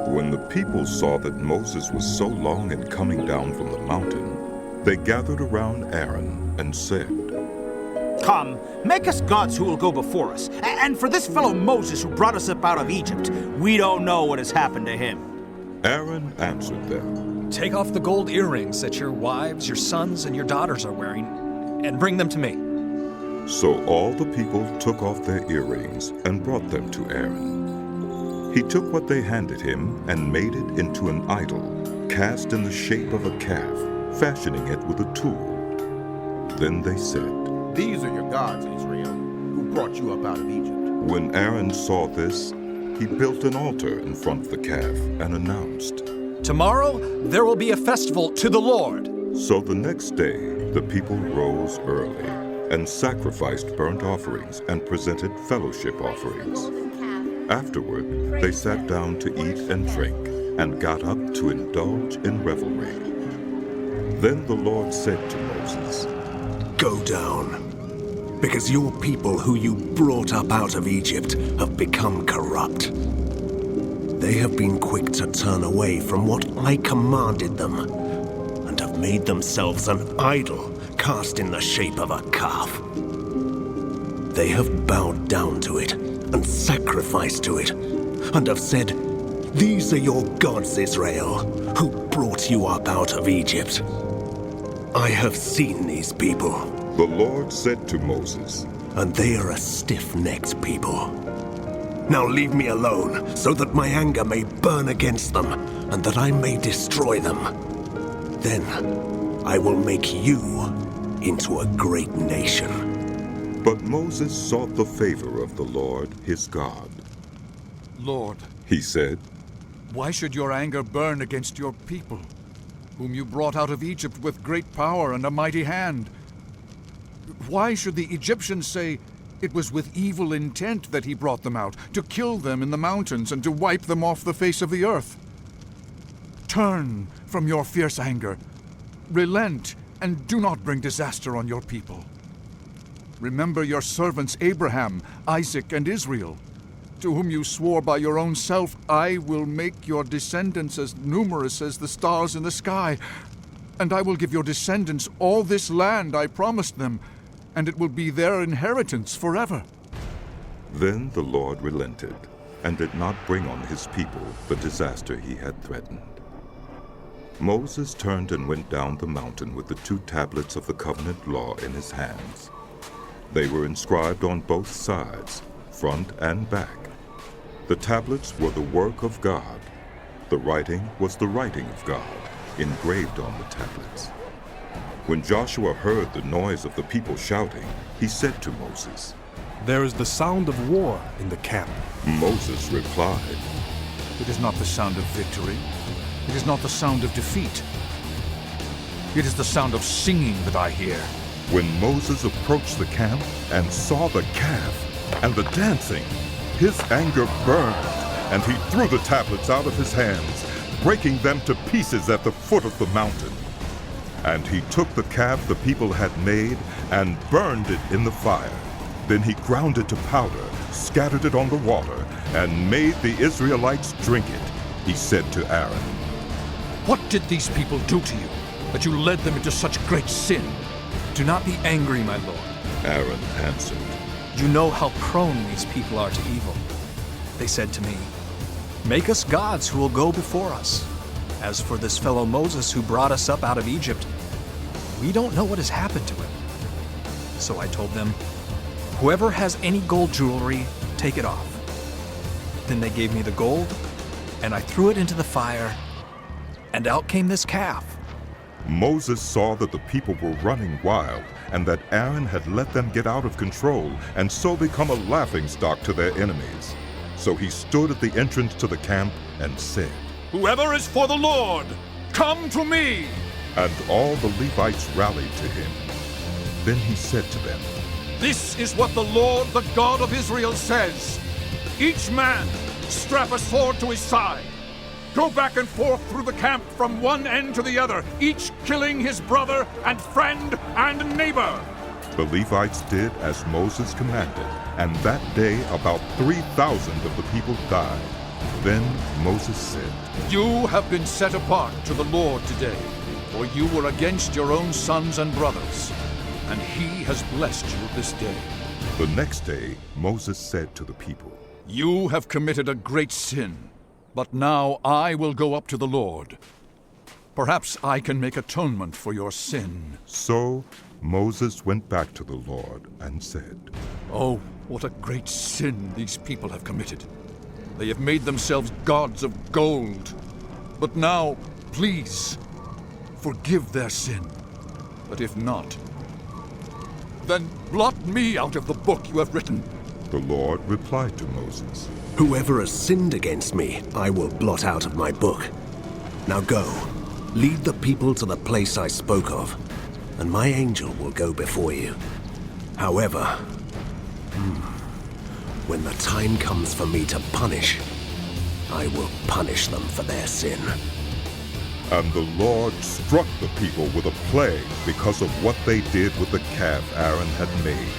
When the people saw that Moses was so long in coming down from the mountain, they gathered around Aaron and said, "Come, make us gods who will go before us. And for this fellow Moses who brought us up out of Egypt, we don't know what has happened to him." Aaron answered them, "Take off the gold earrings that your wives, your sons, and your daughters are wearing, and bring them to me." So all the people took off their earrings and brought them to Aaron. He took what they handed him and made it into an idol, cast in the shape of a calf, fashioning it with a tool. Then they said, "These are your gods, Israel, who brought you up out of Egypt." When Aaron saw this, he built an altar in front of the calf and announced, "Tomorrow there will be a festival to the Lord." So the next day the people rose early and sacrificed burnt offerings and presented fellowship offerings. Afterward, they sat down to eat and drink and got up to indulge in revelry. Then the Lord said to Moses, "Go down, because your people who you brought up out of Egypt have become corrupt. They have been quick to turn away from what I commanded them, and have made themselves an idol cast in the shape of a calf. They have bowed down to it and sacrificed to it, and have said, 'These are your gods, Israel, who brought you up out of Egypt.' I have seen these people." The Lord said to Moses, "And they are a stiff-necked people. Now leave me alone, so that my anger may burn against them, and that I may destroy them. Then I will make you into a great nation." But Moses sought the favor of the Lord his God. "Lord," He said, "why should your anger burn against your people, whom you brought out of Egypt with great power and a mighty hand? Why should the Egyptians say it was with evil intent that he brought them out, to kill them in the mountains and to wipe them off the face of the earth? Turn from your fierce anger, relent, and do not bring disaster on your people. Remember your servants Abraham, Isaac, and Israel, to whom you swore by your own self, 'I will make your descendants as numerous as the stars in the sky, and I will give your descendants all this land I promised them, and it will be their inheritance forever.'" Then the Lord relented and did not bring on his people the disaster he had threatened. Moses turned and went down the mountain with the 2 tablets of the covenant law in his hands. They were inscribed on both sides, front and back. The tablets were the work of God. The writing was the writing of God, engraved on the tablets. When Joshua heard the noise of the people shouting, he said to Moses, "There is the sound of war in the camp." Moses replied, It is not the sound of victory. It is not the sound of defeat. It is the sound of singing that I hear. When Moses approached the camp and saw the calf and the dancing, his anger burned, and he threw the tablets out of his hands, breaking them to pieces at the foot of the mountain. And he took the calf the people had made and burned it in the fire. Then he ground it to powder, scattered it on the water, and made the Israelites drink it. He said to Aaron, What did these people do to you, that you led them into such great sin? Do not be angry, my lord. Aaron answered, You know how prone these people are to evil. They said to me, Make us gods who will go before us. As for this fellow Moses who brought us up out of Egypt, we don't know what has happened to him. So I told them, Whoever has any gold jewelry, take it off. Then they gave me the gold, and I threw it into the fire, and out came this calf. Moses saw that the people were running wild, and that Aaron had let them get out of control, and so become a laughingstock to their enemies. So he stood at the entrance to the camp and said, Whoever is for the Lord, come to me! And all the Levites rallied to him. Then he said to them, This is what the Lord, the God of Israel, says. Each man strap a sword to his side. Go back and forth through the camp from one end to the other, each killing his brother and friend and neighbor. The Levites did as Moses commanded, and that day about 3,000 of the people died. Then Moses said, You have been set apart to the Lord today, for you were against your own sons and brothers, and he has blessed you this day. The next day Moses said to the people, You have committed a great sin, but now I will go up to the Lord. Perhaps I can make atonement for your sin. So Moses went back to the Lord and said, Oh, what a great sin these people have committed. They have made themselves gods of gold. But now, please, forgive their sin. But if not, then blot me out of the book you have written. The Lord replied to Moses, Whoever has sinned against me, I will blot out of my book. Now go, lead the people to the place I spoke of, and my angel will go before you. However, when the time comes for me to punish, I will punish them for their sin. And the Lord struck the people with a plague because of what they did with the calf Aaron had made.